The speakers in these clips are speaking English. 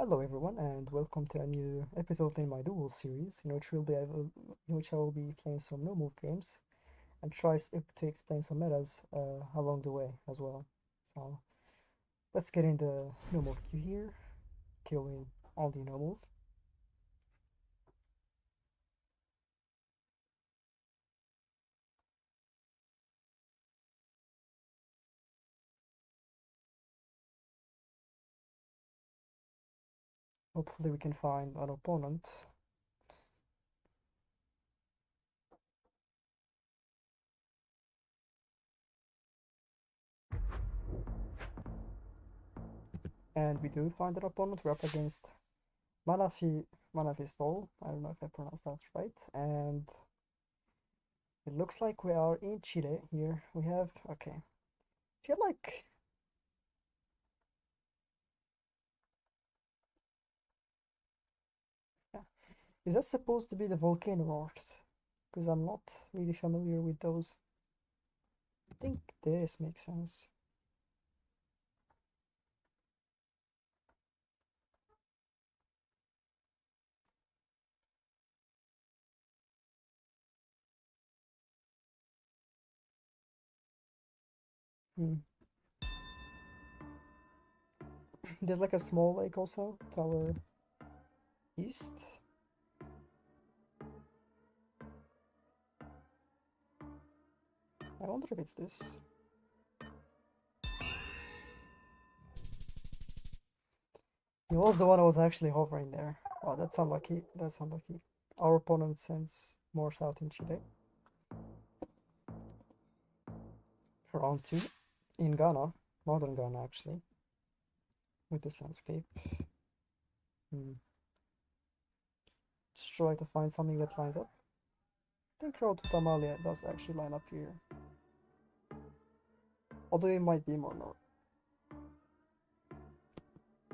Hello everyone, and welcome to a new episode in my Duels series, in which I will be playing some no-move games and to explain some metas along the way as well. So let's get in the no-move queue here, queuing on the no-move. Hopefully we can find an opponent. And we do find an opponent. We're up against Manafi Stol. I don't know if I pronounced that right. And it looks like we are in Chile here. We have okay. I feel like yeah. Is that supposed to be the volcano art? Because I'm not really familiar with those. I think this makes sense. Hmm. There's like a small lake also, tower east. I wonder if it's this. It was the one I was actually hovering there. Oh, that's unlucky. That's unlucky. Our opponent sends more south in Chile. Round 2 in Ghana, modern Ghana actually, with this landscape. Hmm. Let's try to find something that lines up. I think Road to Tamalia does actually line up here. Although it might be more north.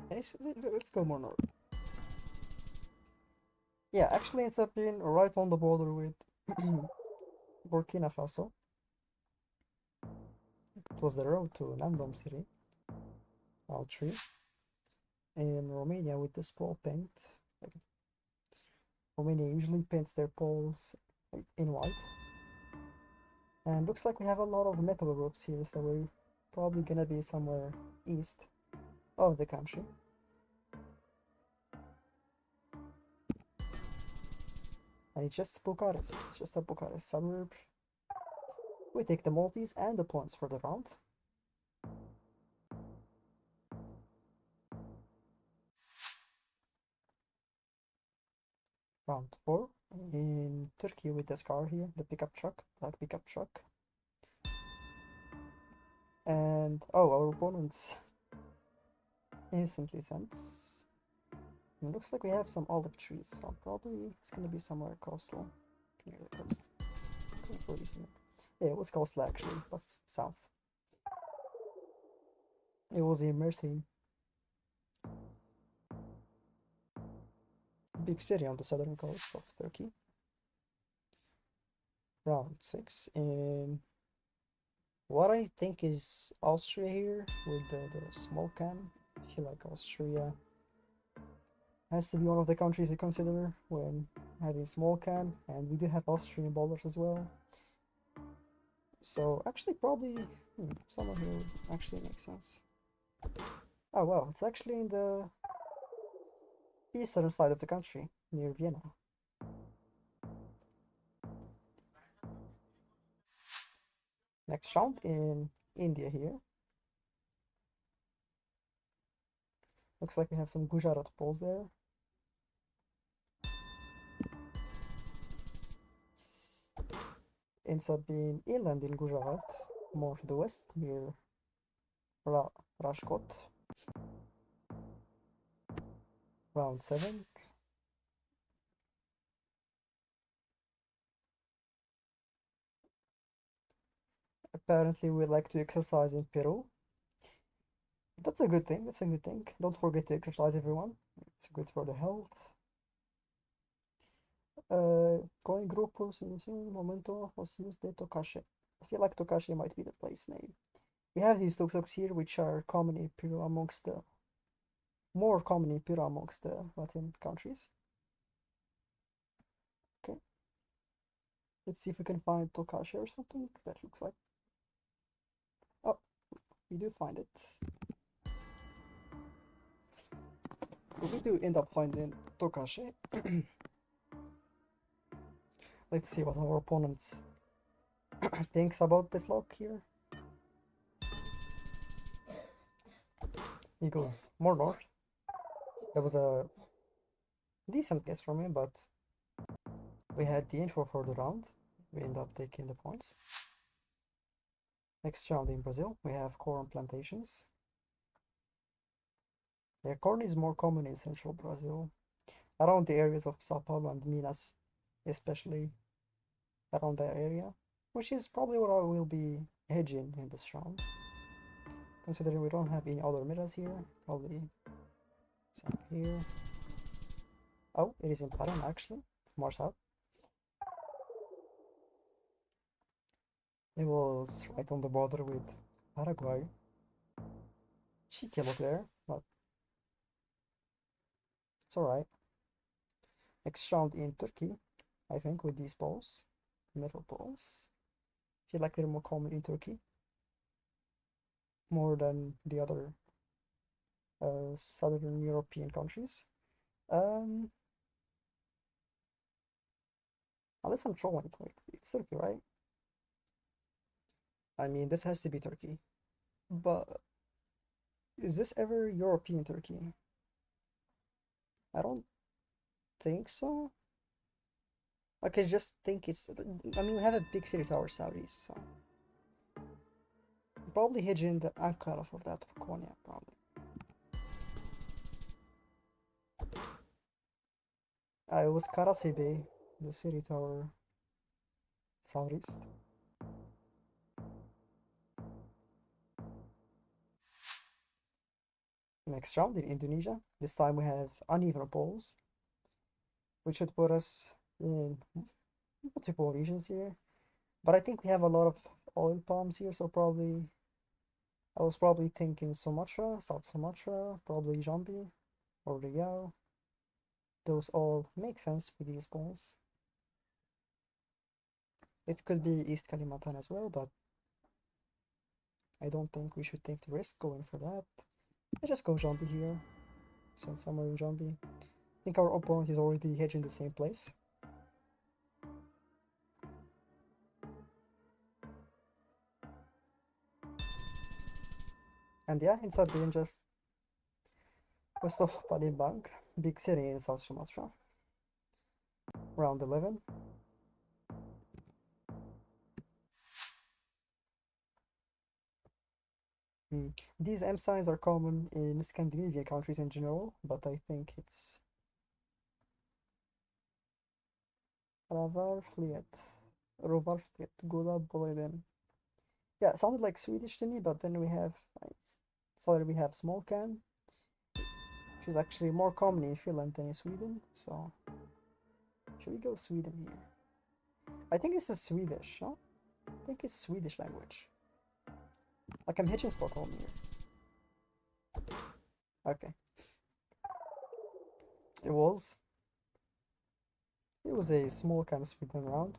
Let's go more north. Yeah, actually ends up being right on the border with Burkina Faso. It was the road to Namdom city, route 3. In Romania with this pole paint. Like, Romania usually paints their poles in white. And looks like we have a lot of metal groups here, so we're probably gonna be somewhere east of the country. And it's just Bucharest, it's just a Bucharest suburb. We take the Maltese and the points for the round. Round 4 in Turkey with this car here, the pickup truck, black pickup truck. And oh, our opponents instantly sense. It looks like we have some olive trees, so probably it's gonna be somewhere coastal. Near the coast. Yeah, it was coastal actually, but south. It was in Mersin, big city on the southern coast of Turkey. Round 6 in what I think is Austria here with the small can. I feel like Austria has to be one of the countries you consider when having small can, and we do have Austrian bowlers as well. So actually probably someone here would actually make sense. Oh wow, it's actually in the eastern side of the country, near Vienna. Next round in India here. Looks like we have some Gujarat poles there. Ends up being inland in Gujarat, more to the west, near Rajkot. Round 7. Apparently we like to exercise in Peru. That's a good thing, that's a good thing. Don't forget to exercise, everyone. It's good for the health. Going grupos in un momento os de Tokashi. I feel like Tokashi might be the place name. We have these tuk-tuks here, which are common in Peru amongst the more common in Peru amongst the Latin countries. Okay, let's see if we can find Tokashi or something. That looks like. Oh, we do find it. We do end up finding Tokashi. Let's see what our opponents thinks about this lock here. He goes more north. That was a decent guess from him, but we had the info for the round. We end up taking the points. Next round in Brazil, we have corn plantations. Yeah, corn is more common in central Brazil, around the areas of Sao Paulo and Minas, especially around that area, which is probably what I will be hedging in this round. Considering we don't have any other metas here, probably some here. Oh, it is in Paran actually, more south. It was right on the border with Paraguay. Cheeky look there, but it's alright. Next round in Turkey, I think, with these balls, metal balls. I feel like they're more common in Turkey, more than the other southern European countries. Um, Unless I'm trolling, like, it's Turkey, right? I mean, this has to be Turkey. But is this ever European Turkey? I don't think so. Like, I just think it's. I mean, we have a big city tower, Saudis, so. Probably hedging the Ankara for that, or Konya, probably. It was Karasibe, the city tower, southeast. Next round in Indonesia. This time we have uneven poles, which would put us in multiple regions here. But I think we have a lot of oil palms here, so probably I was probably thinking Sumatra, South Sumatra, probably Jambi or Riau. Those all make sense with these poles. It could be East Kalimantan as well, but I don't think we should take the risk going for that. Let's just go Jambi here. Send somewhere in Jambi. I think our opponent is already hedging the same place. And yeah, it's being just west of Palembang, big city in South Sumatra. Round 11. These M signs are common in Scandinavian countries in general, but I think it's Ravarfliet. Rovarfliet, Goda Boliden. Yeah, it sounded like Swedish to me, but then we have, I saw that we have small can, which is actually more common in Finland than in Sweden, so should we go Sweden here? I think this is Swedish, no? I think it's Swedish language. Like I'm hitching Stockholm here. Okay. It was. It was a small kind of Sweden round.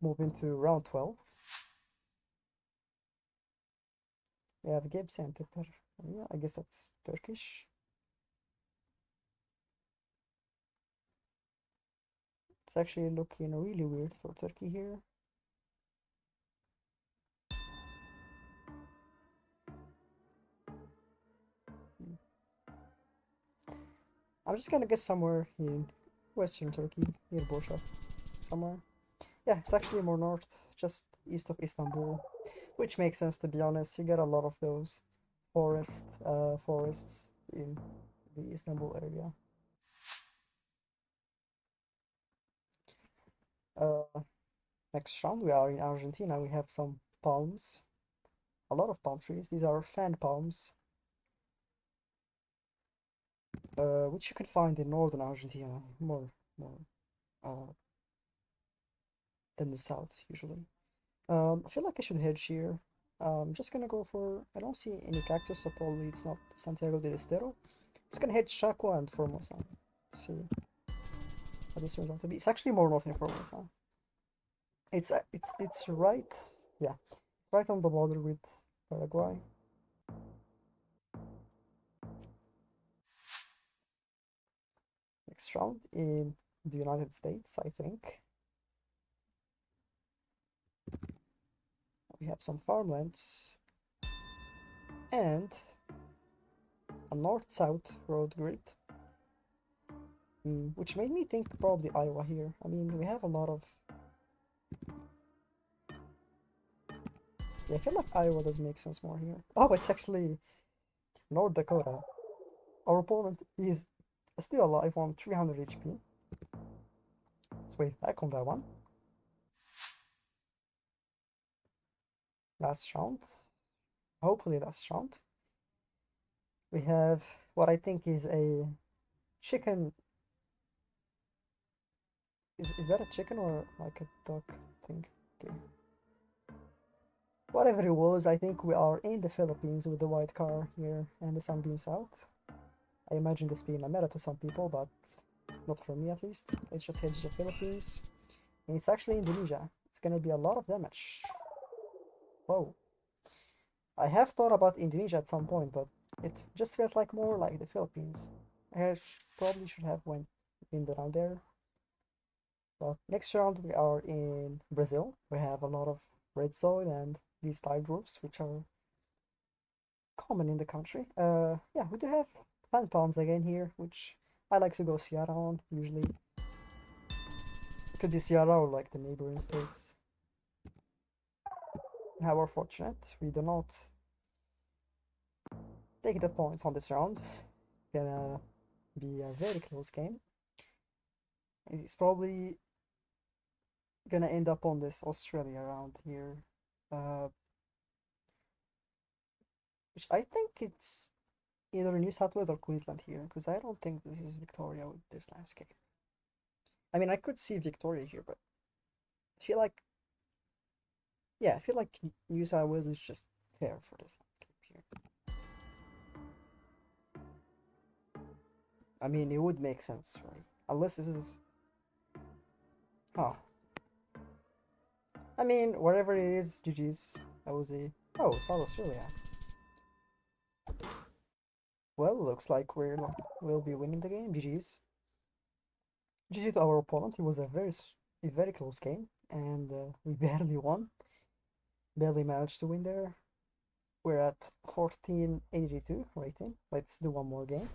Moving to round 12. We have Gebze and Teper. Yeah, I guess that's Turkish. It's actually looking really weird for Turkey here. I'm just gonna guess somewhere in Western Turkey, near Bursa, somewhere. Yeah, it's actually more north, just east of Istanbul, which makes sense to be honest. You get a lot of those forests in the Istanbul area. Next round we are in Argentina. We have some palms, a lot of palm trees. These are fan palms, which you can find in northern Argentina, more uh, than the south usually. I feel like I should hedge here. I'm just gonna go for. I don't see any cactus, so probably it's not Santiago del Estero. Just gonna hit Chaco and Formosa. See how this turns out to be. It's actually more north in Formosa. It's right. Yeah, right on the border with Paraguay. Next round in the United States, I think. We have some farmlands and a north-south road grid, which made me think probably Iowa here. I mean, we have a lot of. Yeah, I feel like Iowa does make sense more here. Oh, it's actually North Dakota. Our opponent is still alive on 300 HP. Let's wait back on that one. Last round. Hopefully last round. We have what I think is a chicken. Is that a chicken or like a duck thing? Okay. Whatever it was, I think we are in the Philippines with the white car here and the sun beams out. I imagine this being a meta to some people, but not for me at least. It just hits the Philippines. And it's actually Indonesia. It's gonna be a lot of damage. Whoa. I have thought about Indonesia at some point, but it just felt like more like the Philippines. Probably should have went in the round there. But next round we are in Brazil. We have a lot of red soil and these tide roofs, which are common in the country. Yeah, we do have plant palms again here, which I like to go Sierra on usually. Could be Sierra or like the neighboring states. How fortunate we do not take the points on this round. Gonna be a very close game. It's probably gonna end up on this Australia round here, uh, which I think it's either New South Wales or Queensland here, because I don't think this is Victoria with this landscape. I mean, I could see Victoria here, but I feel like, yeah, I feel like New South Wales is just fair for this landscape here. I mean, it would make sense, right? Unless this is, huh? I mean, wherever it is, GG's. That was a South Australia. Well, looks like we'll be winning the game. GG's. GG to our opponent. It was a very close game, and we barely won. Barely managed to win there. We're at 1482 rating. Let's do one more game.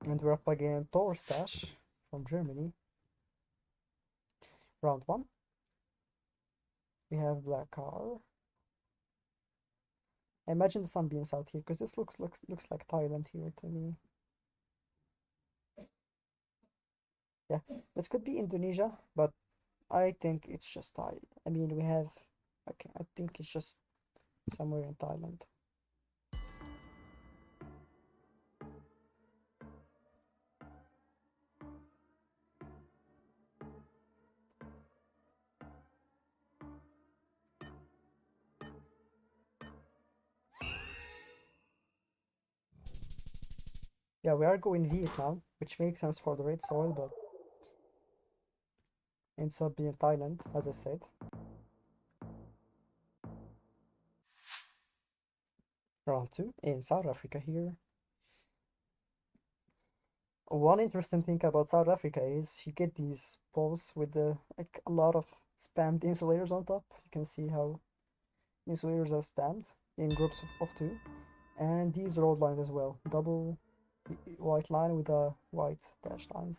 And we're up against Torstash from Germany. Round one. We have Black Car. I imagine the sun beams out here because this looks like Thailand here to me. Yeah, this could be Indonesia, but I think it's just Thai. I mean, we have. Okay, I think it's just somewhere in Thailand. Yeah, we are going Vietnam, which makes sense for the red soil, but ends up being Thailand, as I said. Round two in South Africa here. One interesting thing about South Africa is you get these poles with like a lot of spammed insulators on top. You can see how insulators are spammed in groups of two, and these road lines as well. Double white line with a white dash line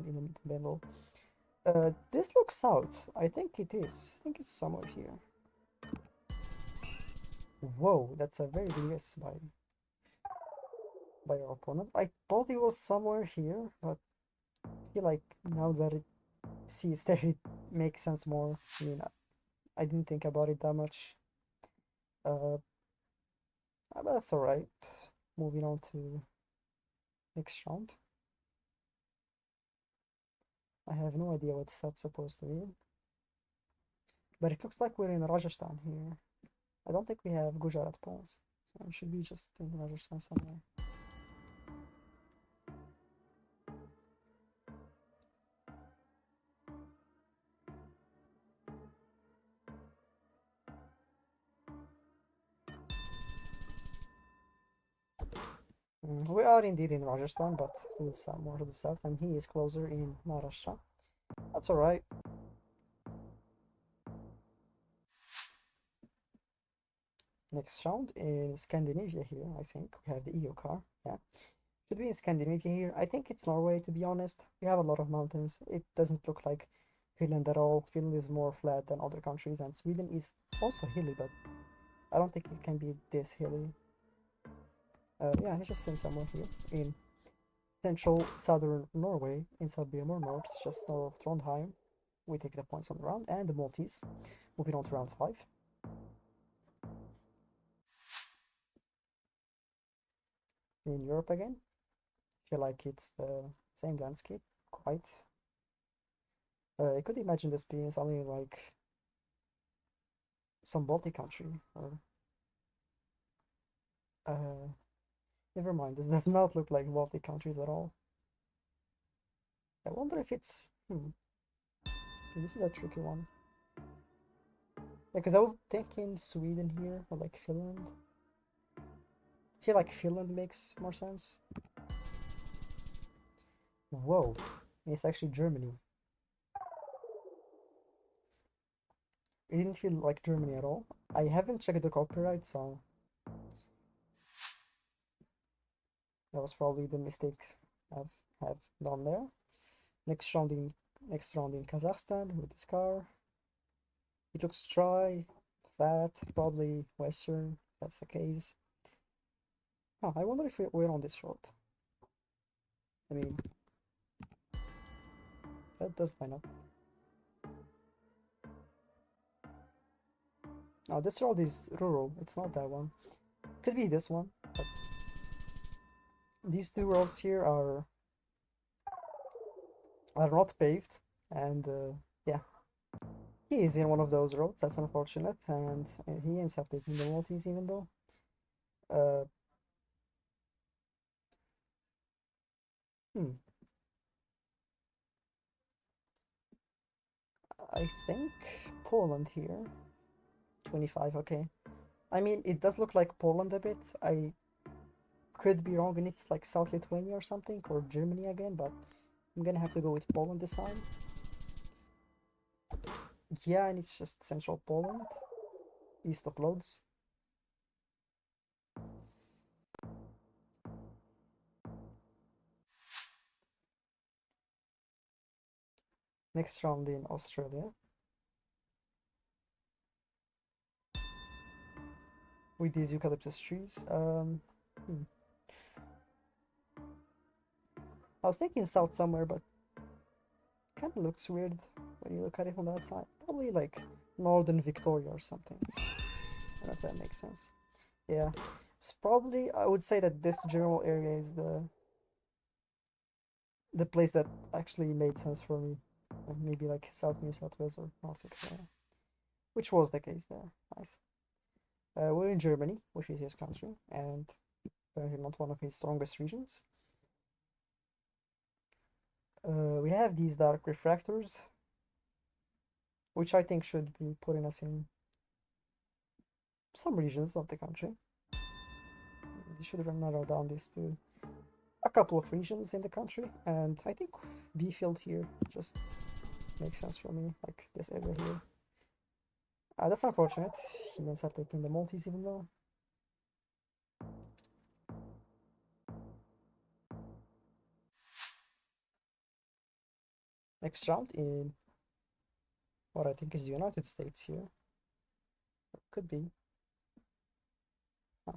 in the middle. This looks south. I think it is. I think it's somewhere here. Whoa, that's a very good guess by your opponent. I thought it was somewhere here, but I feel like now that it sees there, it makes sense more. I mean, I didn't think about it that much. Uh, but that's alright. Moving on to next round. I have no idea what that's supposed to mean. But it looks like we're in Rajasthan here. I don't think we have Gujarat pawns. So it should be just in Rajasthan somewhere. We are indeed in Rajasthan, but he's more to the south, and he is closer in Maharashtra. That's alright. Next round in Scandinavia here, I think. We have the EU car. Yeah. Should be in Scandinavia here. I think it's Norway, to be honest. We have a lot of mountains. It doesn't look like Finland at all. Finland is more flat than other countries, and Sweden is also hilly, but I don't think it can be this hilly. Yeah, he's just in somewhere here in central southern Norway, in Sudbjorn North, just north of Trondheim. We take the points on the round, and the Maltese. Moving on to round 5. In Europe again. Feel like it's the same landscape, quite. I could imagine this being something like some Baltic country, or never mind. This does not look like Baltic countries at all. I wonder if it's this is a tricky one. Because I was thinking Sweden here, or like Finland. I feel like Finland makes more sense. Whoa, it's actually Germany. It didn't feel like Germany at all. I haven't checked the copyright, so that was probably the mistake I've have done there. Next round in Kazakhstan with this car. It looks dry, flat, probably western. That's the case. Oh, I wonder if we're on this road. I mean, that does line up. Oh, this road is rural. It's not that one. Could be this one, but these two roads here are not paved, and yeah, he is in one of those roads. That's unfortunate, and he ends up taking the Maltese even though. Uh, hmm. I think Poland here. 25, okay. I mean, it does look like Poland a bit. I could be wrong and it's like South Lithuania or something, or Germany again, but I'm gonna have to go with Poland this time. Yeah, and it's just central Poland, east of Lodz. Next round in Australia. With these eucalyptus trees. I was thinking south somewhere, but kind of looks weird when you look at it from that side. Probably like northern Victoria or something. I don't know if that makes sense. Yeah, it's probably, I would say that this general area is the place that actually made sense for me. Maybe like South New South Wales or North Victoria, which was the case there. Nice. We're in Germany, which is his country, and apparently not one of his strongest regions. We have these dark refractors, which I think should be putting us in some regions of the country. We should narrow down this to a couple of regions in the country, and I think B field here just makes sense for me, like this area here. That's unfortunate. He ends up taking the Maltese even though. Next round in what I think is the United States here. Could be. Huh.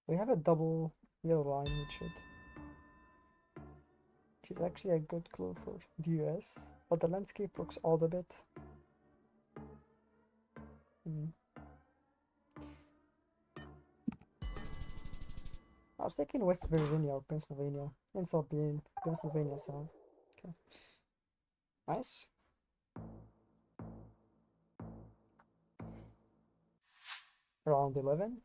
We have a double yellow line, which is actually a good clue for the US, but the landscape looks odd a bit. I was thinking West Virginia or Pennsylvania. Ends up being Pennsylvania, so okay. Nice. Round 11.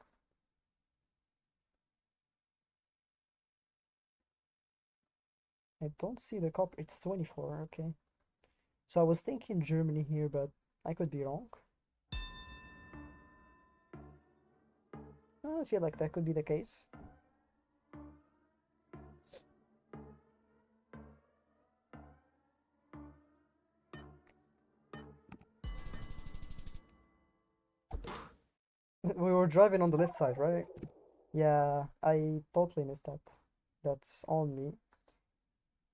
I don't see the cop. It's 24. Okay. So I was thinking Germany here, but I could be wrong. I feel like that could be the case. We were driving on the left side, right? Yeah, I totally missed that. That's on me.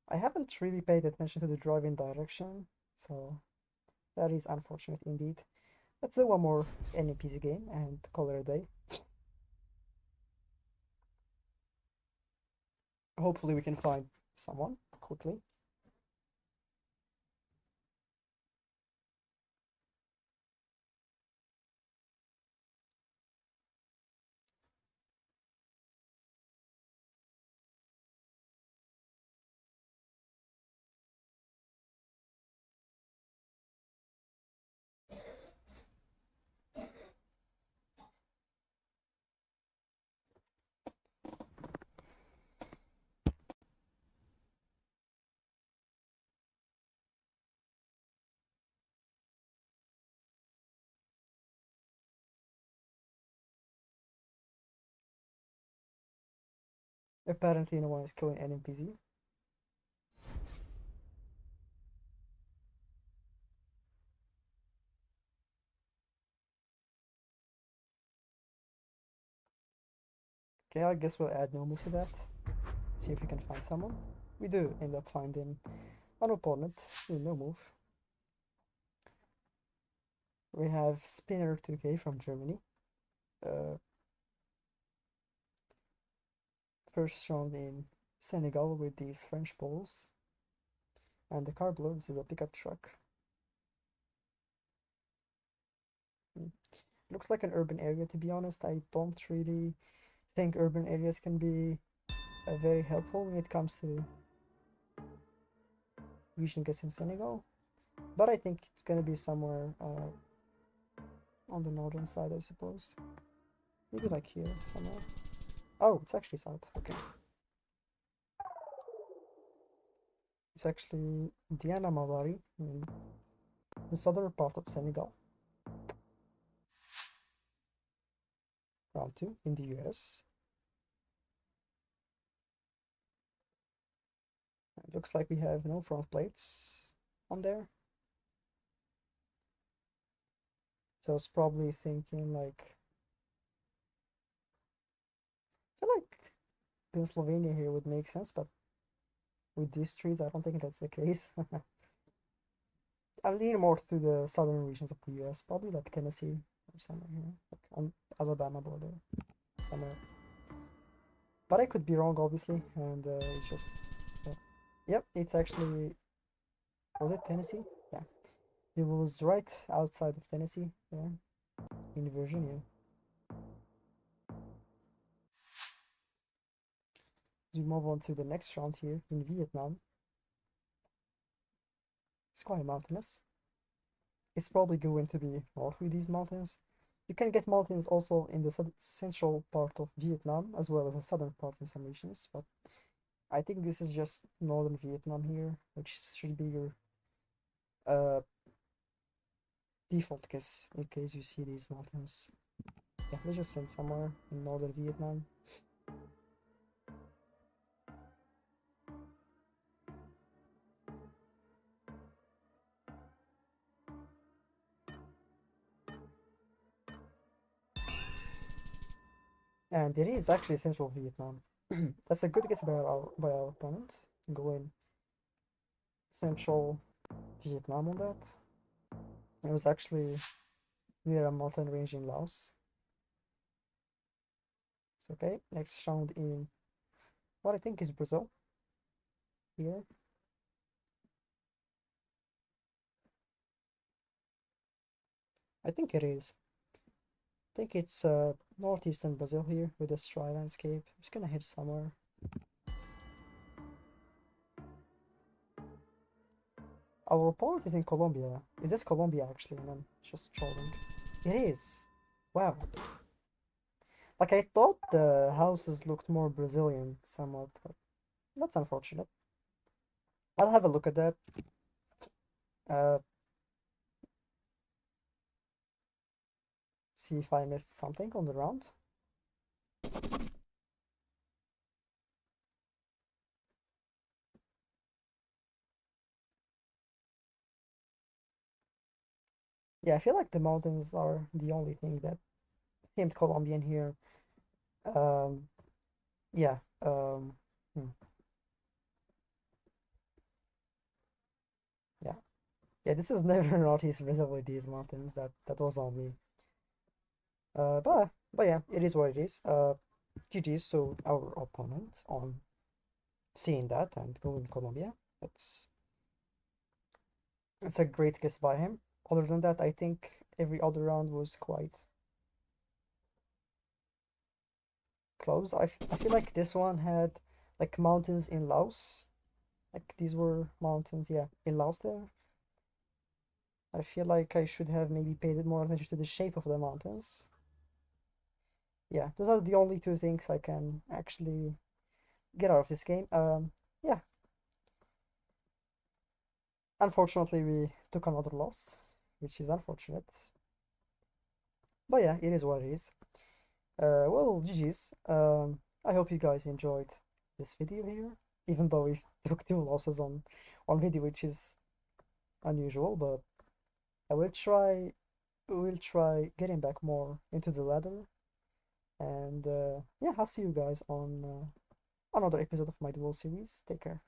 I haven't really paid attention to the driving direction, so that is unfortunate indeed. Let's do one more NPC game and call it a day. Hopefully we can find someone quickly. Apparently no one is killing an NPC. Okay, I guess we'll add no move to that. See if we can find someone. We do end up finding an opponent with no move. We have Spinner 2K from Germany. Uh, First round in Senegal with these French balls. And the car below is a pickup truck. Looks like an urban area, to be honest. I don't really think urban areas can be very helpful when it comes to region guess in Senegal. But I think it's gonna be somewhere on the northern side, I suppose. Maybe like here somewhere. Oh, it's actually south. Okay. It's actually Diana Mawari in the southern part of Senegal. Round 2 in the US. It looks like we have no front plates on there. So I was probably thinking like, I feel like Pennsylvania here would make sense, but with these trees, I don't think that's the case. I lean more to the southern regions of the US, probably like Tennessee or somewhere here, like on Alabama border, somewhere. But I could be wrong, obviously, and it's just, yep, it's actually, was it Tennessee? Yeah, it was right outside of Tennessee, yeah, in Virginia. We move on to the next round here in Vietnam. It's quite mountainous. It's probably going to be north with these mountains. You can get mountains also in the central part of Vietnam as well as the southern part in some regions, but I think this is just northern Vietnam here, which should be your uh, default guess in case you see these mountains. Yeah, let's just send somewhere in northern Vietnam. And it is actually central Vietnam. That's a good guess by our opponent. Go in central Vietnam on that. It was actually near a mountain range in Laos. It's okay. Next round in what I think is Brazil. Here. I think it is. think it's northeastern Brazil here with this dry landscape. I'm just gonna hit somewhere. Our opponent is in Colombia. Is this Colombia actually? And I'm just trolling. It is. Wow. Like I thought the houses looked more Brazilian somewhat, but that's unfortunate. I'll have a look at that. Uh, see if I missed something on the round. Yeah, I feel like the mountains are the only thing that seemed Colombian here. Um, yeah. Hmm, yeah. Yeah, this is never Northeast Brazil with these mountains. That was on me. But yeah, it is what it is. GG's to our opponent on seeing that and going Colombia. That's It's a great guess by him. Other than that, I think every other round was quite close. I feel like this one had like mountains in Laos. Like these were mountains, yeah, in Laos there. I feel like I should have maybe paid more attention to the shape of the mountains. Yeah, those are the only two things I can actually get out of this game. Yeah, unfortunately we took another loss, which is unfortunate. But yeah, it is what it is. Well, GG's. I hope you guys enjoyed this video here, even though we took two losses on video, which is unusual. But I will try. We'll try getting back more into the ladder, and yeah, I'll see you guys on another episode of my duel series. Take care.